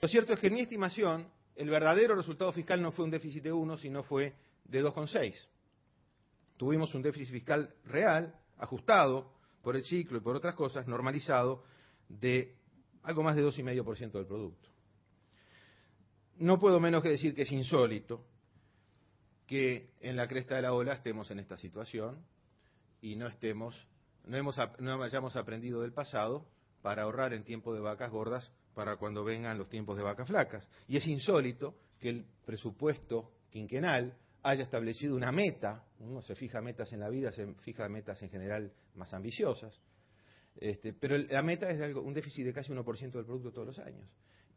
Lo cierto es que en mi estimación, el verdadero resultado fiscal no fue un déficit de 1, sino fue de 2,6. Tuvimos un déficit fiscal real, ajustado por el ciclo y por otras cosas, normalizado, de algo más de 2,5% del producto. No puedo menos que decir que es insólito que en la cresta de la ola estemos en esta situación y no hayamos aprendido del pasado para ahorrar en tiempo de vacas gordas para cuando vengan los tiempos de vacas flacas. Y es insólito que el presupuesto quinquenal haya establecido una meta. Uno se fija metas en la vida, se fija metas en general más ambiciosas, pero la meta es un déficit de casi 1% del producto todos los años.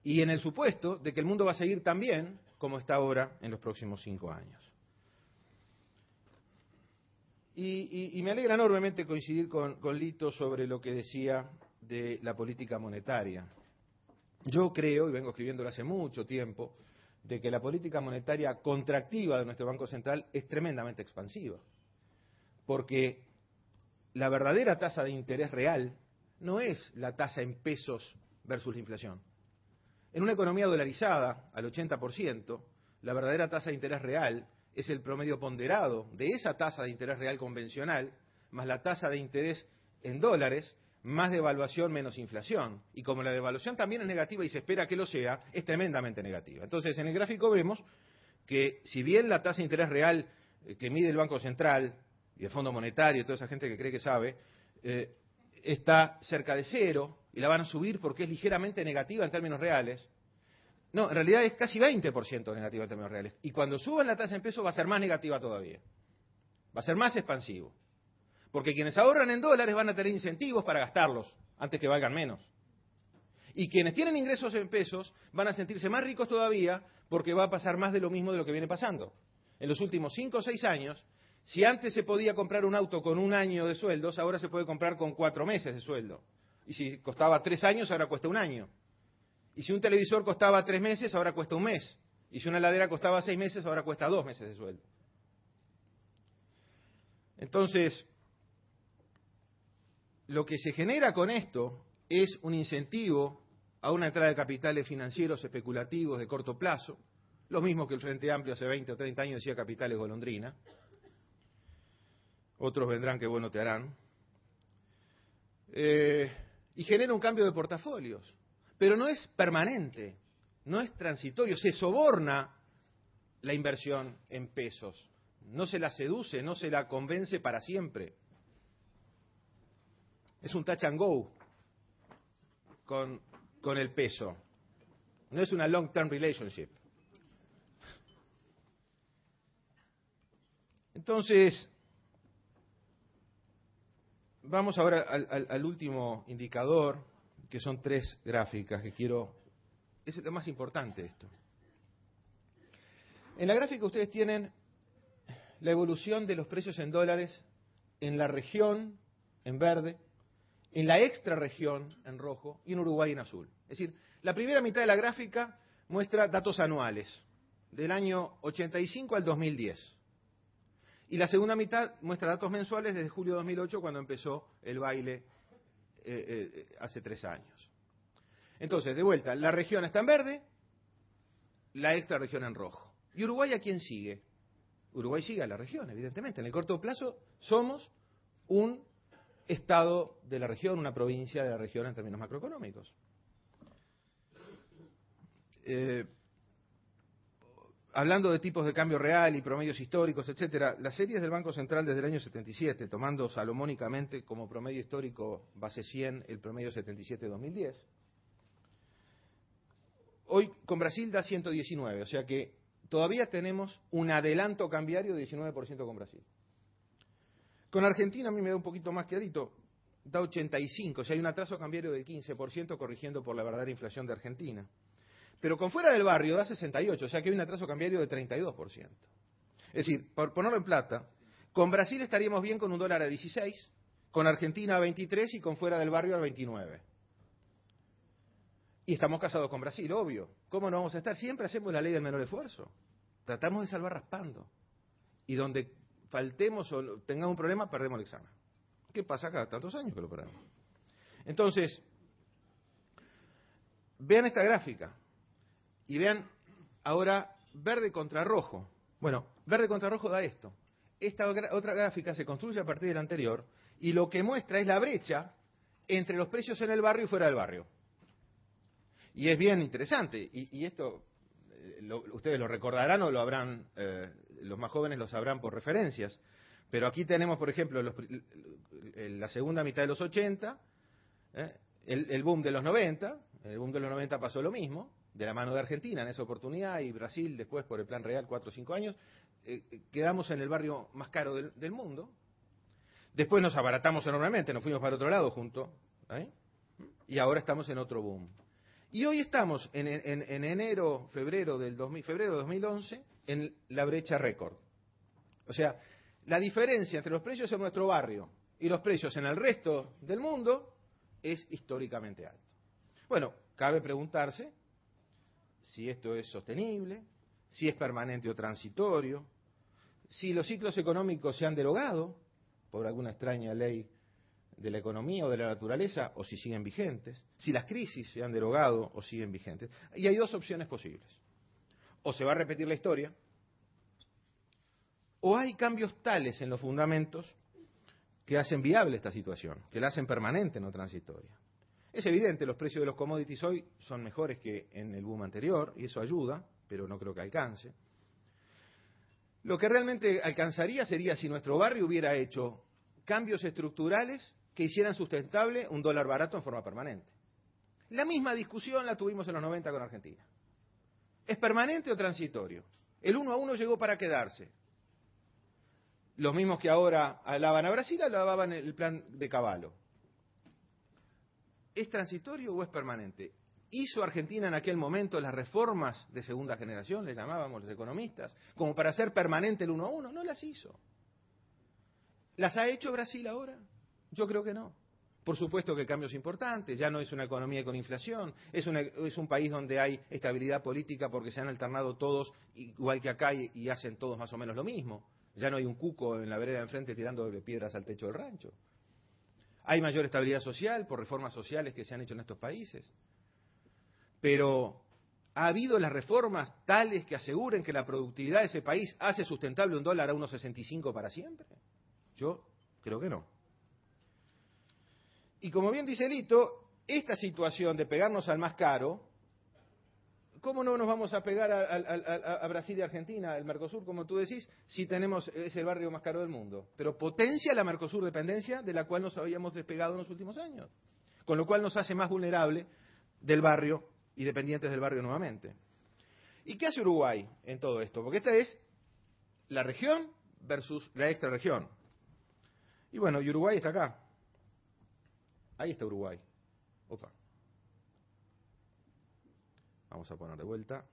Y en el supuesto de que el mundo va a seguir tan bien como está ahora en los próximos 5 años. Y me alegra enormemente coincidir con Lito sobre lo que decía de la política monetaria. Yo creo, y vengo escribiéndolo hace mucho tiempo, de que la política monetaria contractiva de nuestro Banco Central es tremendamente expansiva. Porque la verdadera tasa de interés real no es la tasa en pesos versus la inflación. En una economía dolarizada al 80%, la verdadera tasa de interés real es el promedio ponderado de esa tasa de interés real convencional, más la tasa de interés en dólares, más devaluación menos inflación. Y como la devaluación también es negativa y se espera que lo sea, es tremendamente negativa. Entonces, en el gráfico vemos que si bien la tasa de interés real que mide el Banco Central y el Fondo Monetario y toda esa gente que cree que sabe, está cerca de cero y la van a subir porque es ligeramente negativa en términos reales. No, en realidad es casi 20% negativa en términos reales. Y cuando suban la tasa en pesos va a ser más negativa todavía. Va a ser más expansivo. Porque quienes ahorran en dólares van a tener incentivos para gastarlos antes que valgan menos. Y quienes tienen ingresos en pesos van a sentirse más ricos todavía porque va a pasar más de lo mismo de lo que viene pasando. En los últimos 5 o 6 años, si antes se podía comprar un auto con 1 año de sueldos, ahora se puede comprar con 4 meses de sueldo. Y si costaba 3 años, ahora cuesta 1 año. Y si un televisor costaba 3 meses, ahora cuesta 1 mes. Y si una heladera costaba 6 meses, ahora cuesta 2 meses de sueldo. Entonces, lo que se genera con esto es un incentivo a una entrada de capitales financieros especulativos de corto plazo, lo mismo que el Frente Amplio hace 20 o 30 años decía capitales golondrina. Otros vendrán que bueno te harán. Y genera un cambio de portafolios. Pero no es permanente, no es transitorio, se soborna la inversión en pesos, no se la seduce, no se la convence para siempre. Es un touch and go con el peso, no es una long-term relationship. Entonces, vamos ahora al último indicador, que son 3 gráficas que quiero. Es lo más importante esto. En la gráfica ustedes tienen la evolución de los precios en dólares en la región, en verde, en la extrarregión, en rojo, y en Uruguay, en azul. Es decir, la primera mitad de la gráfica muestra datos anuales, del año 85 al 2010. Y la segunda mitad muestra datos mensuales desde julio de 2008, cuando empezó el baile hace 3 años. Entonces, de vuelta, la región está en verde, la extrarregión en rojo. ¿Y Uruguay a quién sigue? Uruguay sigue a la región, evidentemente. En el corto plazo somos un estado de la región, una provincia de la región en términos macroeconómicos. Hablando de tipos de cambio real y promedios históricos, etcétera, las series del Banco Central desde el año 77, tomando salomónicamente como promedio histórico base 100 el promedio 77-2010, hoy con Brasil da 119, o sea que todavía tenemos un adelanto cambiario de 19% con Brasil. Con Argentina a mí me da un poquito más quedito, da 85, o sea hay un atraso cambiario del 15% corrigiendo por la verdadera inflación de Argentina. Pero con fuera del barrio da 68, o sea que hay un atraso cambiario de 32%. Es decir, por ponerlo en plata, con Brasil estaríamos bien con un dólar a 16, con Argentina a 23 y con fuera del barrio a 29. Y estamos casados con Brasil, obvio. ¿Cómo no vamos a estar? Siempre hacemos la ley del menor esfuerzo. Tratamos de salvar raspando. Y donde faltemos o tengamos un problema, perdemos el examen. ¿Qué pasa cada tantos años que lo perdemos? Entonces, vean esta gráfica. Y vean ahora verde contra rojo. Bueno, verde contra rojo da esto. Esta otra gráfica se construye a partir de la anterior y lo que muestra es la brecha entre los precios en el barrio y fuera del barrio. Y es bien interesante. Y esto ustedes lo recordarán o lo habrán, los más jóvenes lo sabrán por referencias. Pero aquí tenemos, por ejemplo, la segunda mitad de los 80, el boom de los 90. El boom de los 90 pasó lo mismo, de la mano de Argentina en esa oportunidad, y Brasil después por el Plan Real, 4 o 5 años. Quedamos en el barrio más caro del mundo. Después nos abaratamos enormemente, nos fuimos para otro lado juntos, y ahora estamos en otro boom. Y hoy estamos en enero, febrero de 2011, en la brecha récord. O sea, la diferencia entre los precios en nuestro barrio y los precios en el resto del mundo es históricamente alto. Bueno, cabe preguntarse si esto es sostenible, si es permanente o transitorio, si los ciclos económicos se han derogado por alguna extraña ley de la economía o de la naturaleza, o si siguen vigentes, si las crisis se han derogado o siguen vigentes. Y hay dos opciones posibles. O se va a repetir la historia, o hay cambios tales en los fundamentos que hacen viable esta situación, que la hacen permanente, no transitoria. Es evidente, los precios de los commodities hoy son mejores que en el boom anterior, y eso ayuda, pero no creo que alcance. Lo que realmente alcanzaría sería si nuestro barrio hubiera hecho cambios estructurales que hicieran sustentable un dólar barato en forma permanente. La misma discusión la tuvimos en los 90 con Argentina. ¿Es permanente o transitorio? El 1 a 1 llegó para quedarse. Los mismos que ahora alaban a Brasil, alababan el plan de Cavallo. ¿Es transitorio o es permanente? ¿Hizo Argentina en aquel momento las reformas de segunda generación, le llamábamos los economistas, como para hacer permanente el 1 a 1? No las hizo. ¿Las ha hecho Brasil ahora? Yo creo que no. Por supuesto que cambios importantes, ya no es una economía con inflación, es un país donde hay estabilidad política porque se han alternado todos igual que acá y hacen todos más o menos lo mismo. Ya no hay un cuco en la vereda de enfrente tirando piedras al techo del rancho. Hay mayor estabilidad social por reformas sociales que se han hecho en estos países. Pero ¿ha habido las reformas tales que aseguren que la productividad de ese país hace sustentable un dólar a 1,65 para siempre? Yo creo que no. Y como bien dice Lito, esta situación de pegarnos al más caro, ¿cómo no nos vamos a pegar a Brasil y Argentina, al Mercosur, como tú decís, si es el barrio más caro del mundo? Pero potencia la Mercosur dependencia de la cual nos habíamos despegado en los últimos años, con lo cual nos hace más vulnerable del barrio y dependientes del barrio nuevamente. ¿Y qué hace Uruguay en todo esto? Porque esta es la región versus la extrarregión. Y bueno, y Uruguay está acá. Ahí está Uruguay. Opa. Vamos a poner de vuelta.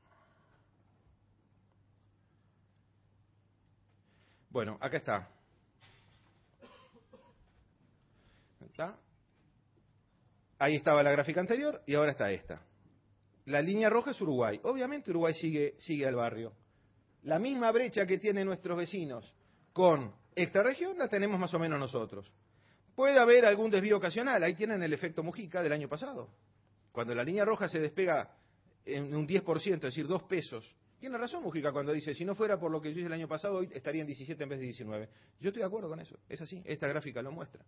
Bueno, acá está. ¿Está? Ahí estaba la gráfica anterior y ahora está esta. La línea roja es Uruguay. Obviamente Uruguay sigue al barrio. La misma brecha que tienen nuestros vecinos con extrarregión la tenemos más o menos nosotros. Puede haber algún desvío ocasional. Ahí tienen el efecto Mujica del año pasado. Cuando la línea roja se despega en un 10%, es decir, 2 pesos. Tiene razón Mujica cuando dice, si no fuera por lo que yo hice el año pasado, hoy estaría en 17 en vez de 19. Yo estoy de acuerdo con eso. Es así. Esta gráfica lo muestra.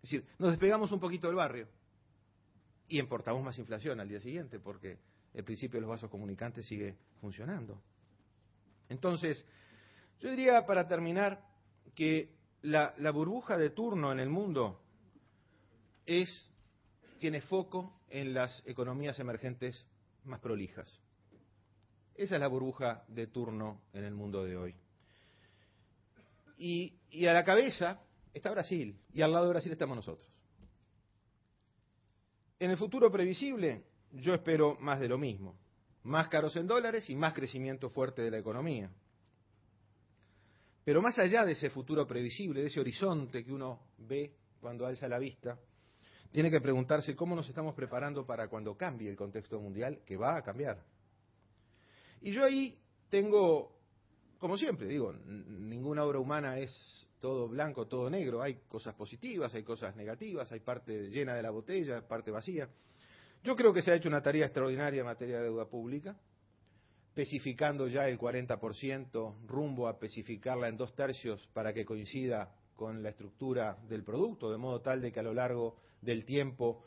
Es decir, nos despegamos un poquito del barrio y importamos más inflación al día siguiente porque el principio de los vasos comunicantes sigue funcionando. Entonces, yo diría para terminar que la burbuja de turno en el mundo tiene foco en las economías emergentes más prolijas. Esa es la burbuja de turno en el mundo de hoy. Y a la cabeza está Brasil, y al lado de Brasil estamos nosotros. En el futuro previsible, yo espero más de lo mismo. Más caros en dólares y más crecimiento fuerte de la economía. Pero más allá de ese futuro previsible, de ese horizonte que uno ve cuando alza la vista, tiene que preguntarse cómo nos estamos preparando para cuando cambie el contexto mundial, que va a cambiar. Y yo ahí tengo, como siempre, digo, ninguna obra humana es todo blanco, todo negro. Hay cosas positivas, hay cosas negativas, hay parte llena de la botella, parte vacía. Yo creo que se ha hecho una tarea extraordinaria en materia de deuda pública. especificando ya el 40%, rumbo a especificarla en 2/3 para que coincida con la estructura del producto, de modo tal de que a lo largo del tiempo,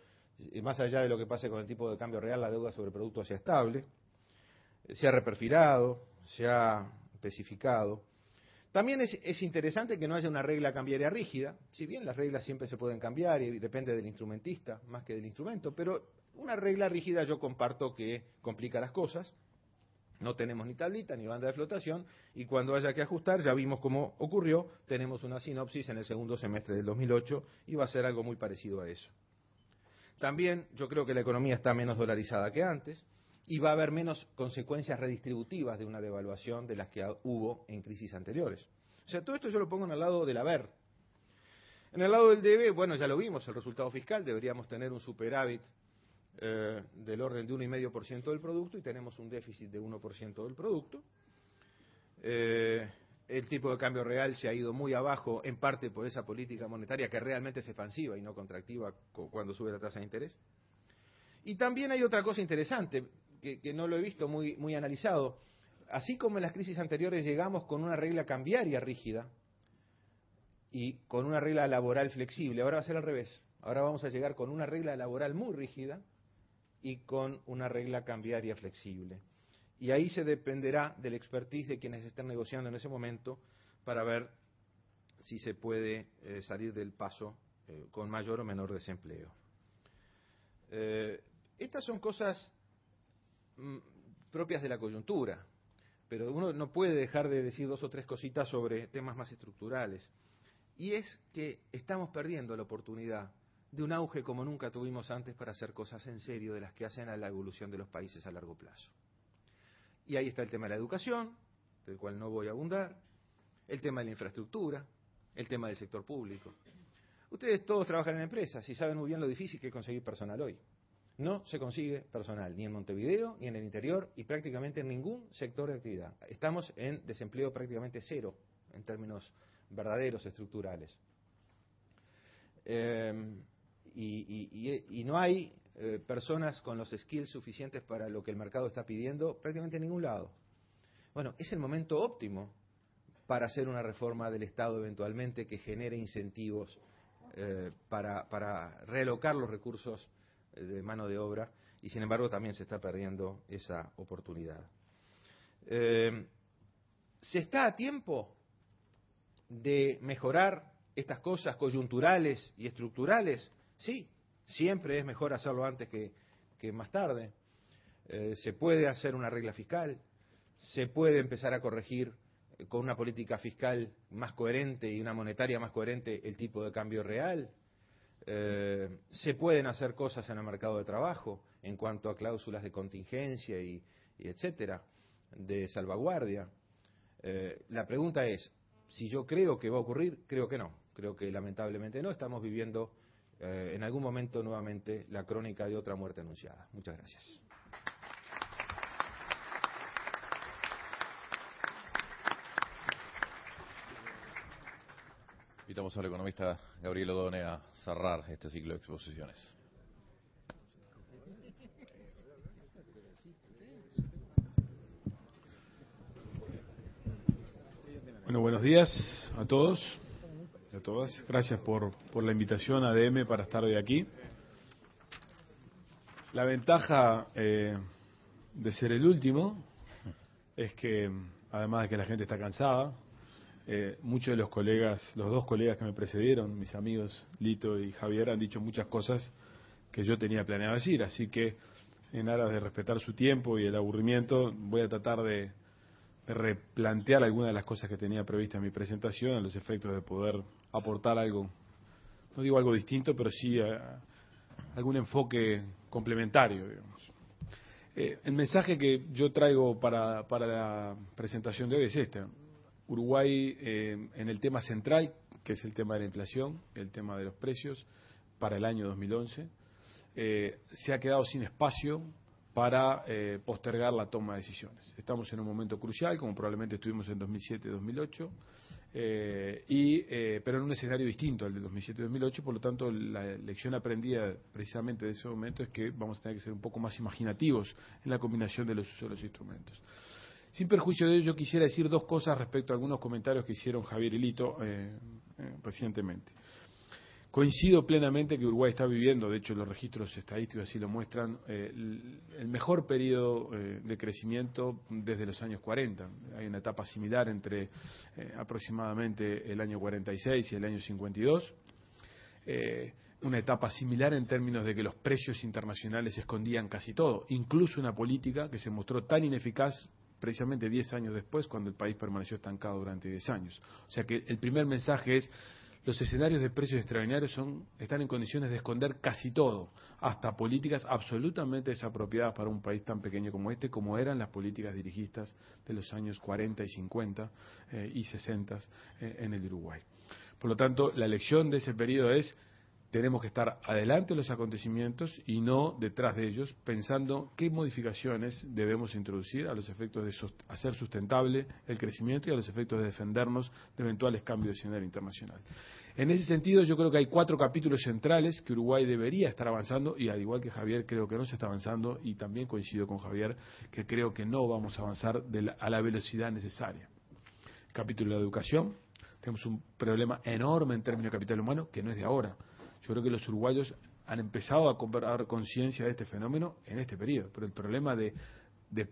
más allá de lo que pase con el tipo de cambio real, la deuda sobre el producto sea estable. Se ha reperfilado, se ha especificado. También es interesante que no haya una regla cambiaria rígida, si bien las reglas siempre se pueden cambiar y depende del instrumentista más que del instrumento, pero una regla rígida yo comparto que complica las cosas. No tenemos ni tablita ni banda de flotación y cuando haya que ajustar, ya vimos cómo ocurrió, tenemos una sinopsis en el segundo semestre del 2008 y va a ser algo muy parecido a eso. También yo creo que la economía está menos dolarizada que antes y va a haber menos consecuencias redistributivas de una devaluación de las que hubo en crisis anteriores. O sea, todo esto yo lo pongo en el lado del haber. En el lado del debe, bueno, ya lo vimos, el resultado fiscal, deberíamos tener un superávit del orden de 1,5% del producto y tenemos un déficit de 1% del producto. El tipo de cambio real se ha ido muy abajo, en parte por esa política monetaria que realmente es expansiva y no contractiva cuando sube la tasa de interés. Y también hay otra cosa interesante, que no lo he visto muy analizado. Así como en las crisis anteriores llegamos con una regla cambiaria rígida y con una regla laboral flexible, ahora va a ser al revés. Ahora vamos a llegar con una regla laboral muy rígida y con una regla cambiaria flexible. Y ahí se dependerá del expertise de quienes estén negociando en ese momento para ver si se puede salir del paso con mayor o menor desempleo. Estas son cosas propias de la coyuntura, pero uno no puede dejar de decir 2 o 3 cositas sobre temas más estructurales. Y es que estamos perdiendo la oportunidad de un auge como nunca tuvimos antes para hacer cosas en serio de las que hacen a la evolución de los países a largo plazo. Y ahí está el tema de la educación, del cual no voy a abundar, el tema de la infraestructura, el tema del sector público. Ustedes todos trabajan en empresas y saben muy bien lo difícil que es conseguir personal hoy. No se consigue personal, ni en Montevideo, ni en el interior, y prácticamente en ningún sector de actividad. Estamos en desempleo prácticamente cero, en términos verdaderos, estructurales. Y no hay personas con los skills suficientes para lo que el mercado está pidiendo prácticamente en ningún lado. Bueno, es el momento óptimo para hacer una reforma del Estado eventualmente que genere incentivos para realocar los recursos de mano de obra y sin embargo también se está perdiendo esa oportunidad. ¿Se está a tiempo de mejorar estas cosas coyunturales y estructurales? Sí, siempre es mejor hacerlo antes que más tarde. Se puede hacer una regla fiscal, se puede empezar a corregir con una política fiscal más coherente y una monetaria más coherente el tipo de cambio real. Se pueden hacer cosas en el mercado de trabajo en cuanto a cláusulas de contingencia y etcétera, de salvaguardia. La pregunta es, si yo creo que va a ocurrir, creo que no. Creo que lamentablemente no. Estamos viviendo en algún momento nuevamente la crónica de otra muerte anunciada. Muchas gracias. Invitamos al economista Gabriel Odone a cerrar este ciclo de exposiciones. Bueno, buenos días a todos y a todas. Gracias por la invitación a ADM para estar hoy aquí. La ventaja de ser el último es que, además de que la gente está cansada, muchos de los colegas, los 2 colegas que me precedieron, mis amigos Lito y Javier, han dicho muchas cosas que yo tenía planeado decir, así que en aras de respetar su tiempo y el aburrimiento, voy a tratar de replantear algunas de las cosas que tenía previstas en mi presentación, a los efectos de poder aportar algo, no digo algo distinto, pero sí algún enfoque complementario, digamos. El mensaje que yo traigo para la presentación de hoy es este. Uruguay, en el tema central, que es el tema de la inflación, el tema de los precios, para el año 2011, se ha quedado sin espacio para postergar la toma de decisiones. Estamos en un momento crucial, como probablemente estuvimos en 2007-2008, pero en un escenario distinto al de 2007-2008, por lo tanto la lección aprendida precisamente de ese momento es que vamos a tener que ser un poco más imaginativos en la combinación de los usos de los instrumentos. Sin perjuicio de ello, yo quisiera decir dos cosas respecto a algunos comentarios que hicieron Javier y Lito recientemente. Coincido plenamente que Uruguay está viviendo, de hecho los registros estadísticos así lo muestran, el mejor periodo de crecimiento desde los años 40. Hay una etapa similar entre aproximadamente el año 46 y el año 52. Una etapa similar en términos de que los precios internacionales escondían casi todo, incluso una política que se mostró tan ineficaz precisamente 10 años después, cuando el país permaneció estancado durante 10 años. O sea que el primer mensaje es: los escenarios de precios extraordinarios están en condiciones de esconder casi todo, hasta políticas absolutamente desapropiadas para un país tan pequeño como este, como eran las políticas dirigistas de los años 40 y 50 y 60 en el Uruguay. Por lo tanto, la lección de ese periodo es: tenemos que estar adelante de los acontecimientos y no detrás de ellos, pensando qué modificaciones debemos introducir a los efectos de hacer sustentable el crecimiento y a los efectos de defendernos de eventuales cambios de escenario internacional. En ese sentido, yo creo que hay 4 capítulos centrales que Uruguay debería estar avanzando, y al igual que Javier, creo que no se está avanzando, y también coincido con Javier que creo que no vamos a avanzar a la velocidad necesaria. El capítulo de la educación: tenemos un problema enorme en términos de capital humano que no es de ahora. Yo creo que los uruguayos han empezado a cobrar conciencia de este fenómeno en este periodo, pero el problema de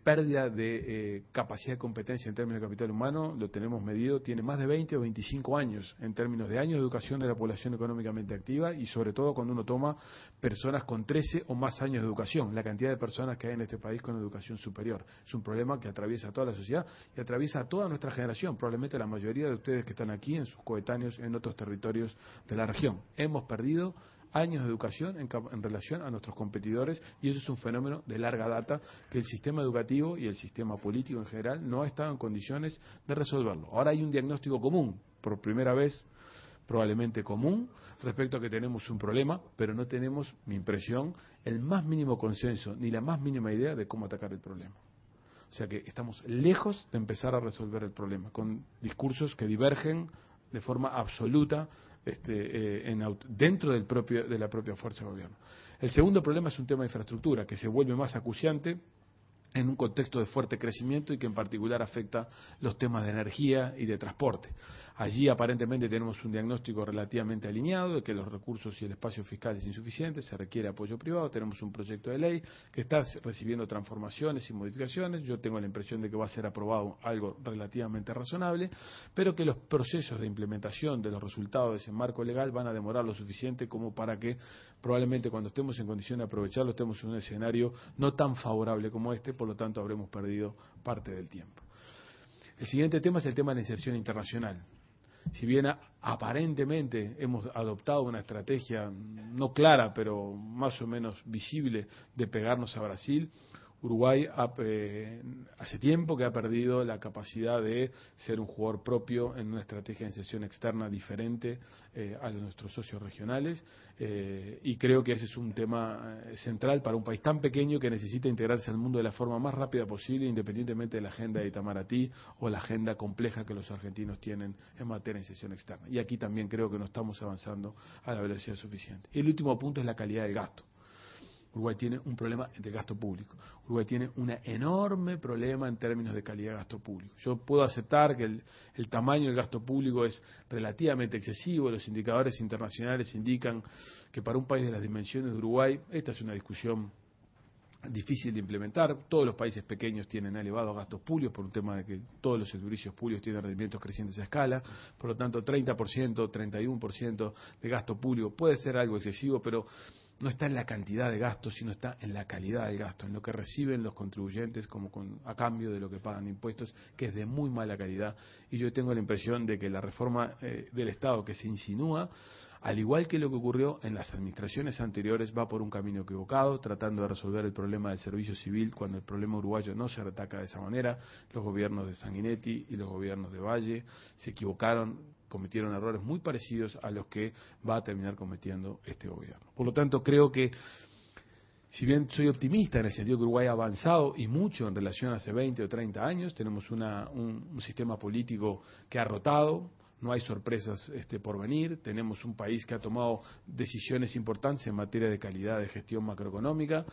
pérdida de capacidad de competencia en términos de capital humano lo tenemos medido, tiene más de 20 o 25 años en términos de años de educación de la población económicamente activa, y sobre todo cuando uno toma personas con 13 o más años de educación, la cantidad de personas que hay en este país con educación superior. Es un problema que atraviesa a toda la sociedad y atraviesa a toda nuestra generación, probablemente la mayoría de ustedes que están aquí, en sus coetáneos en otros territorios de la región. Hemos perdido años de educación en relación a nuestros competidores, y eso es un fenómeno de larga data que el sistema educativo y el sistema político en general no ha estado en condiciones de resolverlo. Ahora hay un diagnóstico común, por primera vez probablemente común, respecto a que tenemos un problema, pero no tenemos, mi impresión, el más mínimo consenso ni la más mínima idea de cómo atacar el problema. O sea que estamos lejos de empezar a resolver el problema, con discursos que divergen de forma absoluta dentro de la propia fuerza de gobierno. El segundo problema es un tema de infraestructura, que se vuelve más acuciante en un contexto de fuerte crecimiento y que en particular afecta los temas de energía y de transporte. Allí aparentemente tenemos un diagnóstico relativamente alineado de que los recursos y el espacio fiscal es insuficiente, se requiere apoyo privado, tenemos un proyecto de ley que está recibiendo transformaciones y modificaciones, yo tengo la impresión de que va a ser aprobado algo relativamente razonable, pero que los procesos de implementación de los resultados de ese marco legal van a demorar lo suficiente como para que probablemente cuando estemos en condición de aprovecharlo estemos en un escenario no tan favorable como este, por lo tanto habremos perdido parte del tiempo. El siguiente tema es el tema de la inserción internacional. Si bien aparentemente hemos adoptado una estrategia no clara, pero más o menos visible, de pegarnos a Brasil, Uruguay hace tiempo que ha perdido la capacidad de ser un jugador propio en una estrategia de inserción externa diferente a nuestros socios regionales, y creo que ese es un tema central para un país tan pequeño que necesita integrarse al mundo de la forma más rápida posible, independientemente de la agenda de Itamaraty o la agenda compleja que los argentinos tienen en materia de inserción externa. Y aquí también creo que no estamos avanzando a la velocidad suficiente. Y el último punto es la calidad del gasto. Uruguay tiene un problema de gasto público. Uruguay tiene un enorme problema en términos de calidad de gasto público. Yo puedo aceptar que el tamaño del gasto público es relativamente excesivo. Los indicadores internacionales indican que para un país de las dimensiones de Uruguay, esta es una discusión difícil de implementar. Todos los países pequeños tienen elevados gastos públicos por un tema de que todos los servicios públicos tienen rendimientos crecientes a escala. Por lo tanto, 30%, 31% de gasto público puede ser algo excesivo, pero no está en la cantidad de gastos, sino está en la calidad del gasto, en lo que reciben los contribuyentes a cambio de lo que pagan impuestos, que es de muy mala calidad. Y yo tengo la impresión de que la reforma del Estado que se insinúa, al igual que lo que ocurrió en las administraciones anteriores, va por un camino equivocado, tratando de resolver el problema del servicio civil, cuando el problema uruguayo no se ataca de esa manera. Los gobiernos de Sanguinetti y los gobiernos de Valle se equivocaron, cometieron errores muy parecidos a los que va a terminar cometiendo este gobierno. Por lo tanto, creo que, si bien soy optimista en el sentido que Uruguay ha avanzado y mucho en relación a hace 20 o 30 años, tenemos un sistema político que ha rotado, no hay sorpresas por venir, tenemos un país que ha tomado decisiones importantes en materia de calidad de gestión macroeconómica.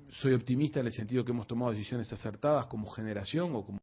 Soy optimista en el sentido que hemos tomado decisiones acertadas como generación o como